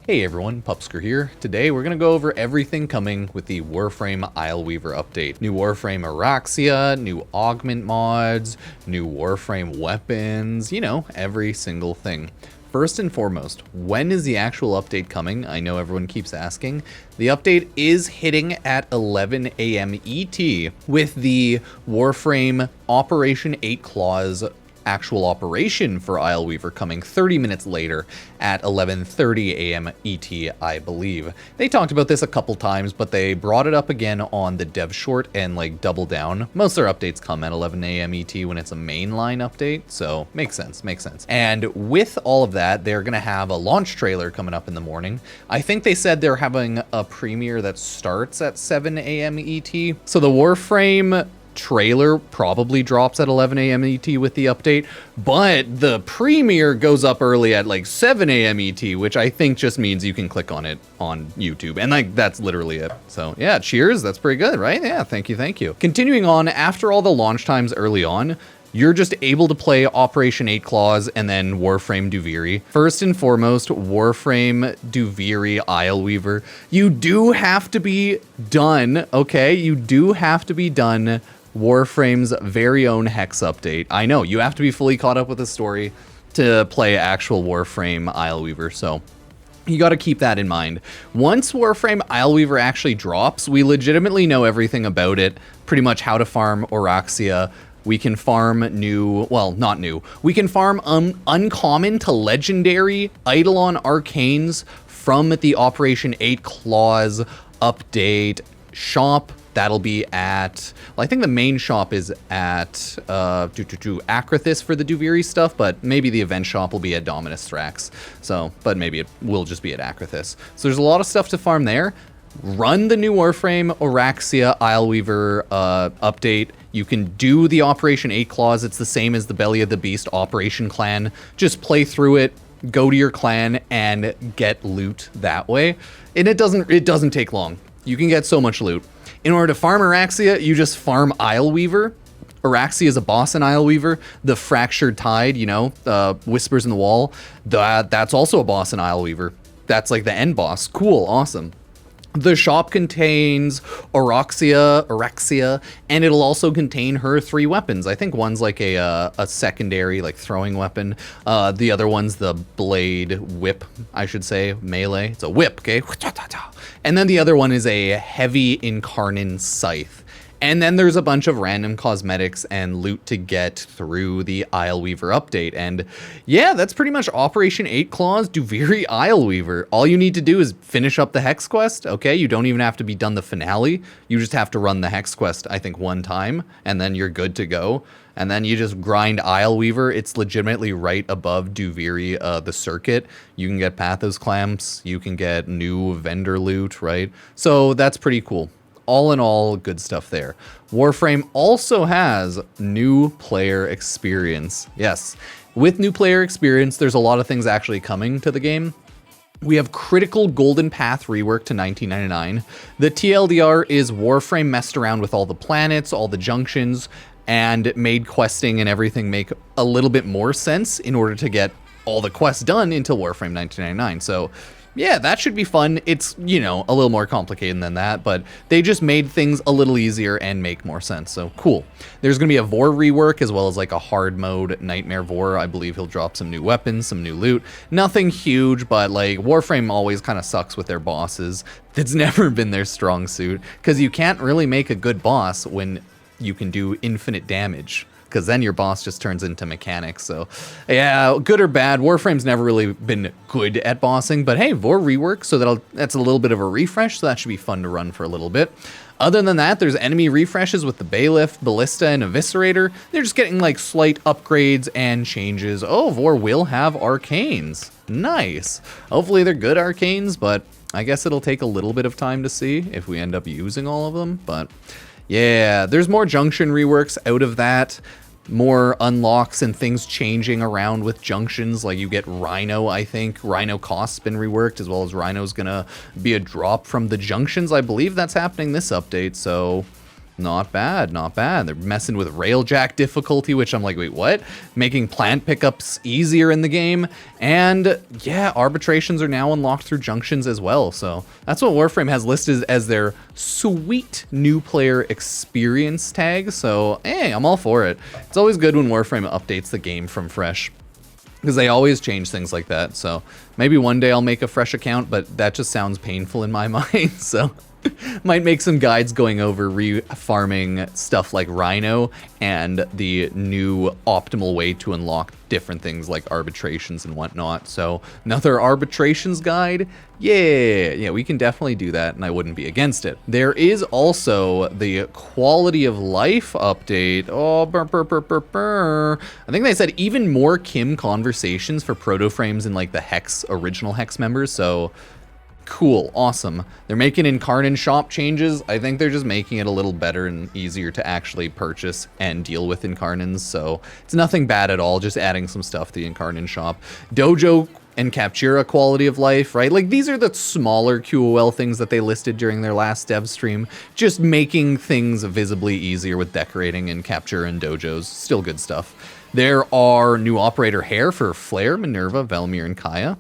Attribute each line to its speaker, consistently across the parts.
Speaker 1: Hey everyone, Pupsker here. Today we're going to go over everything coming with the Warframe Isleweaver update. New Warframe Araxia, new augment mods, new Warframe weapons, you know, every single thing. First and foremost, when is the actual update coming? I know everyone keeps asking. The update is hitting at 11 a.m. ET with the Warframe Operation 8 Clause actual operation for Isleweaver coming 30 minutes later at 11:30 a.m. ET, I believe. They talked about this a couple times, but they brought it up again on the dev short and like double down. Most of their updates come at 11 a.m. ET when it's a mainline update, so makes sense. And with all of that, they're gonna have a launch trailer coming up in the morning. I think they said they're having a premiere that starts at 7 a.m. ET. So the Warframe trailer probably drops at 11 a.m. ET with the update, but the premiere goes up early at like 7 a.m. ET, which I think just means you can click on it on YouTube, and like that's literally it. So yeah, cheers, that's pretty good, right? Yeah, thank you. Continuing on, after all the launch times early on, you're just able to play Operation 8 Clause and then Warframe Duviri. First and foremost, Warframe Duviri Isleweaver. You do have to be done, okay? You do have to be done Warframe's very own Hex update. I know, you have to be fully caught up with the story to play actual Warframe Isleweaver, so you got to keep that in mind. Once Warframe Isleweaver actually drops, we legitimately know everything about it, pretty much how to farm Araxia. We can farm new, well, not new. We can farm uncommon to legendary Eidolon Arcanes from the Operation 8 Clause update shop. That'll be at, well, I think the main shop is at Akrathis for the Duviri stuff, but maybe the event shop will be at Dominus Thrax. So, but maybe it will just be at Akrathis. So there's a lot of stuff to farm there. Run the new Warframe Araxia Isleweaver update. You can do the Operation 8 Clause. It's the same as the Belly of the Beast Operation Clan. Just play through it, go to your clan, and get loot that way. And it doesn't take long. You can get so much loot. In order to farm Araxia, you just farm Isleweaver. Araxia is a boss in Isleweaver. The Fractured Tide, you know, Whispers in the Wall, that's also a boss in Isleweaver. That's like the end boss. Cool, awesome. The shop contains Araxia, and it'll also contain her 3 weapons. I think one's like a secondary, like throwing weapon. The other one's the blade whip, I should say, melee. It's a whip, okay? And then the other one is a heavy incarnate scythe. And then there's a bunch of random cosmetics and loot to get through the Isleweaver update. And yeah, that's pretty much Operation 8 Clause Duviri Isleweaver. All you need to do is finish up the Hex quest, okay? You don't even have to be done the finale. You just have to run the Hex quest, I think, one time, and then you're good to go. And then you just grind Isleweaver. It's legitimately right above Duviri, the circuit. You can get Pathos Clamps, you can get new vendor loot, right? So that's pretty cool. All in all, good stuff there. Warframe also has new player experience. Yes, with new player experience, there's a lot of things actually coming to the game. We have Critical Golden Path rework to 1999. The TLDR is Warframe messed around with all the planets, all the junctions, and made questing and everything make a little bit more sense in order to get all the quests done into Warframe 1999. So yeah, that should be fun. It's, you know, a little more complicated than that, but they just made things a little easier and make more sense, so cool. There's going to be a Vor rework as well as like a hard mode Nightmare Vor. I believe he'll drop some new weapons, some new loot. Nothing huge, but like Warframe always kind of sucks with their bosses. That's never been their strong suit, because you can't really make a good boss when you can do infinite damage, because then your boss just turns into mechanics. So yeah, good or bad, Warframe's never really been good at bossing, but hey, Vor rework, so that's a little bit of a refresh, so that should be fun to run for a little bit. Other than that, there's enemy refreshes with the Bailiff, Ballista, and Eviscerator. They're just getting like slight upgrades and changes. Oh, Vor will have arcanes. Nice. Hopefully they're good arcanes, but I guess it'll take a little bit of time to see if we end up using all of them, but yeah, there's more junction reworks out of that. More unlocks and things changing around with junctions, like you get Rhino, I think. Rhino cost's been reworked, as well as Rhino's gonna be a drop from the junctions. I believe that's happening this update, so Not bad, not bad. They're messing with railjack difficulty, which I'm like, wait, what? Making plant pickups easier in the game. And yeah, arbitrations are now unlocked through junctions as well. So that's what Warframe has listed as their sweet new player experience tag. So hey, I'm all for it. It's always good when Warframe updates the game from fresh, because they always change things like that. So maybe one day I'll make a fresh account, but that just sounds painful in my mind. So might make some guides going over re-farming stuff like Rhino and the new optimal way to unlock different things like arbitrations and whatnot. So another arbitrations guide. Yeah, we can definitely do that, and I wouldn't be against it. There is also the quality of life update. Oh, I think they said even more Kim conversations for proto frames and like the Hex, original Hex members. So cool, awesome. They're making Incarnon shop changes. I think they're just making it a little better and easier to actually purchase and deal with Incarnons. So it's nothing bad at all, just adding some stuff to the Incarnon shop. Dojo and Captura quality of life, right? Like these are the smaller QOL things that they listed during their last dev stream. Just making things visibly easier with decorating and Captura and Dojos. Still good stuff. There are new operator hair for Flare, Minerva, Velmir, and Kaya.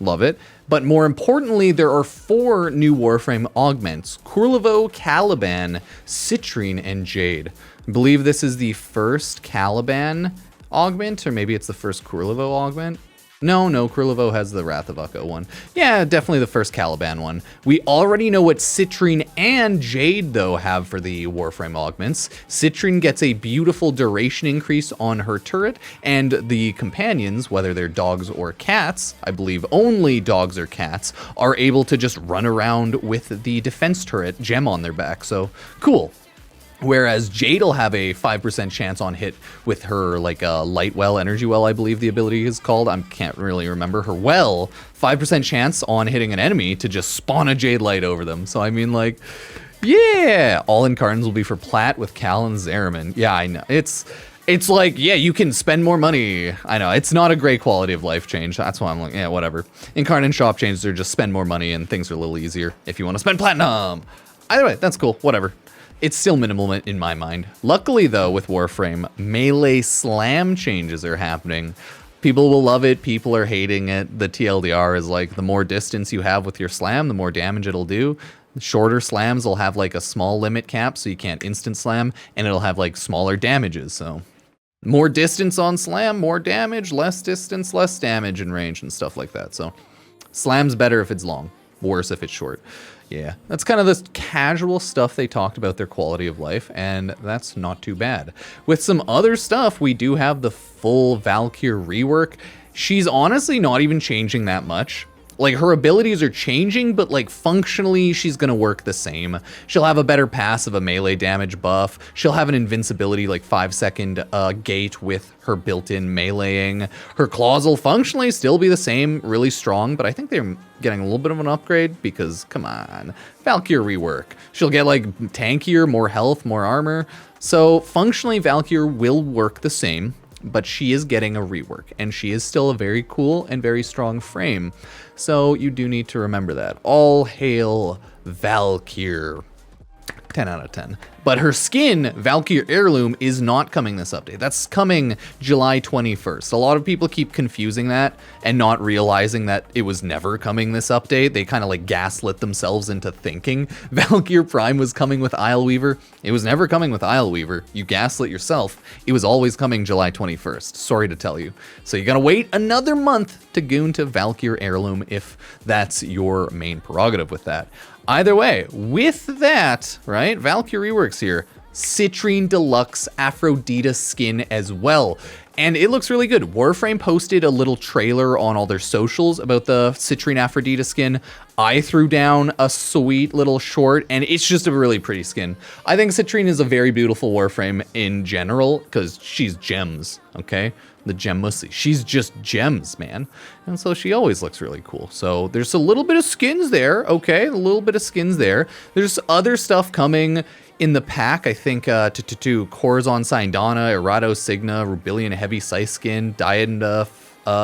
Speaker 1: Love it. But more importantly, there are 4 new Warframe augments: Kullervo, Caliban, Citrine, and Jade. I believe this is the first Caliban augment, or maybe it's the first Kullervo augment. No, Kullervo has the Wrath of Ukko one. Yeah, definitely the first Caliban one. We already know what Citrine and Jade, though, have for the Warframe augments. Citrine gets a beautiful duration increase on her turret, and the companions, whether they're dogs or cats, I believe only dogs or cats, are able to just run around with the defense turret gem on their back. So, cool. Whereas Jade will have a 5% chance on hit with her, like, light well, energy well, I believe the ability is called. I can't really remember. Her well, 5% chance on hitting an enemy to just spawn a Jade light over them. So, I mean, like, yeah! All Incarnons will be for Plat with Cal and Zeraman. Yeah, I know. It's like, yeah, you can spend more money. I know, it's not a great quality of life change. That's why I'm like, yeah, whatever. Incarnon shop changes are just spend more money and things are a little easier if you want to spend platinum. Either way, that's cool. Whatever. It's still minimal in my mind. Luckily, though, with Warframe, melee slam changes are happening. People will love it. People are hating it. The TLDR is like, the more distance you have with your slam, the more damage it'll do. Shorter slams will have like a small limit cap, so you can't instant slam, and it'll have like smaller damages. So more distance on slam, more damage, less distance, less damage in range and stuff like that. So slam's better if it's long, worse if it's short. Yeah, that's kind of the casual stuff they talked about their quality of life, and that's not too bad. With some other stuff, we do have the full Valkyr rework. She's honestly not even changing that much. Like, her abilities are changing, but, like, functionally, she's gonna work the same. She'll have a better passive, a melee damage buff. She'll have an invincibility, like, 5-second gate with her built-in meleeing. Her claws will functionally still be the same, really strong, but I think they're getting a little bit of an upgrade because, come on, Valkyr rework. She'll get, like, tankier, more health, more armor. So, functionally, Valkyr will work the same, but she is getting a rework, and she is still a very cool and very strong frame. So you do need to remember that. All hail Valkyr. 10 out of 10. But her skin, Valkyr Heirloom, is not coming this update. That's coming July 21st. A lot of people keep confusing that and not realizing that it was never coming this update. They kind of like gaslit themselves into thinking Valkyr Prime was coming with Isleweaver. It was never coming with Isleweaver. You gaslit yourself. It was always coming July 21st. Sorry to tell you. So you gotta wait another month to goon to Valkyr Heirloom if that's your main prerogative with that. Either way, with that, right, Valkyr Reworks here, Citrine Deluxe Aphrodite skin as well. And it looks really good. Warframe posted a little trailer on all their socials about the Citrine Aphrodite skin. I threw down a sweet little short, and it's just a really pretty skin. I think Citrine is a very beautiful Warframe in general, because she's gems, okay? The Gemmussy. She's just gems, man. And so she always looks really cool. So there's a little bit of skins there, okay? A little bit of skins there. There's other stuff coming in the pack. I think to Corazon Syndana, Errato Signa, Rubilian Heavy Scythe skin, Dianda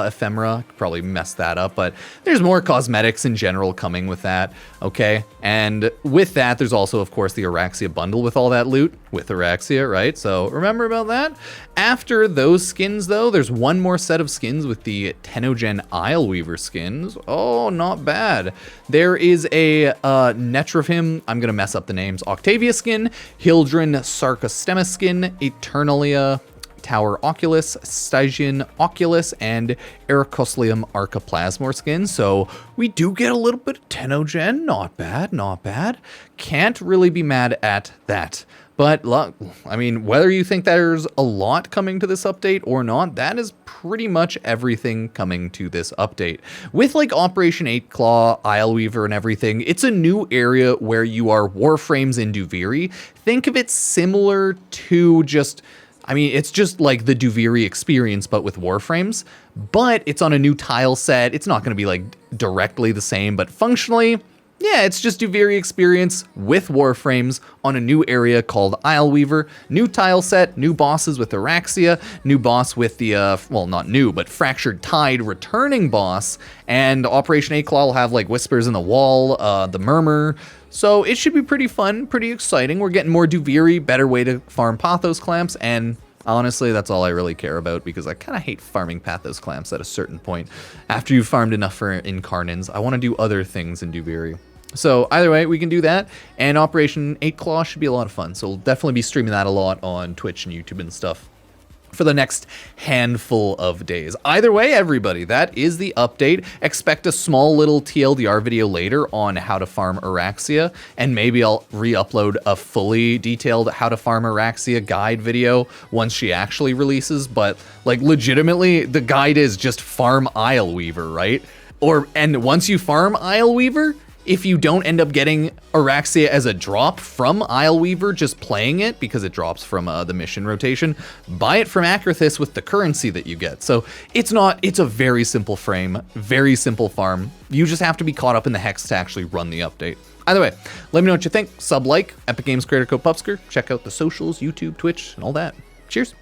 Speaker 1: ephemera. Probably messed that up, but there's more cosmetics in general coming with that, okay? And with that, there's also, of course, the Araxia bundle with all that loot with Araxia, right? So remember about that. After those skins, though, there's one more set of skins with the Tennogen Isleweaver skins. Oh, not bad. There is a Netrofim, I'm going to mess up the names, Octavia skin, Hildren Sarcostema skin, Eternalia Tower Oculus, Stygian Oculus, and Ericoslium Archiplasmor skin. So we do get a little bit of Tennogen. Not bad, not bad. Can't really be mad at that. But look, I mean, whether you think there's a lot coming to this update or not, that is pretty much everything coming to this update. With like Operation 8 Claw, Isleweaver, and everything, it's a new area where you are Warframes in Duviri. Think of it similar to just, I mean, it's just like the Duviri experience, but with Warframes. But it's on a new tile set. It's not going to be like directly the same, but functionally, yeah, it's just Duviri experience with Warframes on a new area called Isleweaver. New tile set, new bosses with Araxia, new boss with the, well, not new, but Fractured Tide returning boss, and Operation 8 Claw will have like Whispers in the Wall, the Murmur. So it should be pretty fun, pretty exciting. We're getting more Duviri, better way to farm Pathos Clamps, and honestly, that's all I really care about, because I kind of hate farming Pathos Clamps at a certain point. After you've farmed enough for Incarnins, I want to do other things in Duviri. So either way, we can do that, and Operation 8 Claw should be a lot of fun. So we'll definitely be streaming that a lot on Twitch and YouTube and stuff for the next handful of days. Either way, everybody, that is the update. Expect a small little TLDR video later on how to farm Araxia, and maybe I'll re-upload a fully detailed how to farm Araxia guide video once she actually releases, but like legitimately, the guide is just farm Isleweaver, right? And once you farm Isleweaver, if you don't end up getting Araxia as a drop from Isleweaver, just playing it, because it drops from the mission rotation, buy it from Akrathis with the currency that you get. So it's a very simple frame, very simple farm. You just have to be caught up in the hex to actually run the update. Either way, let me know what you think. Sub, like, Epic Games creator code Pupsker. Check out the socials, YouTube, Twitch, and all that. Cheers.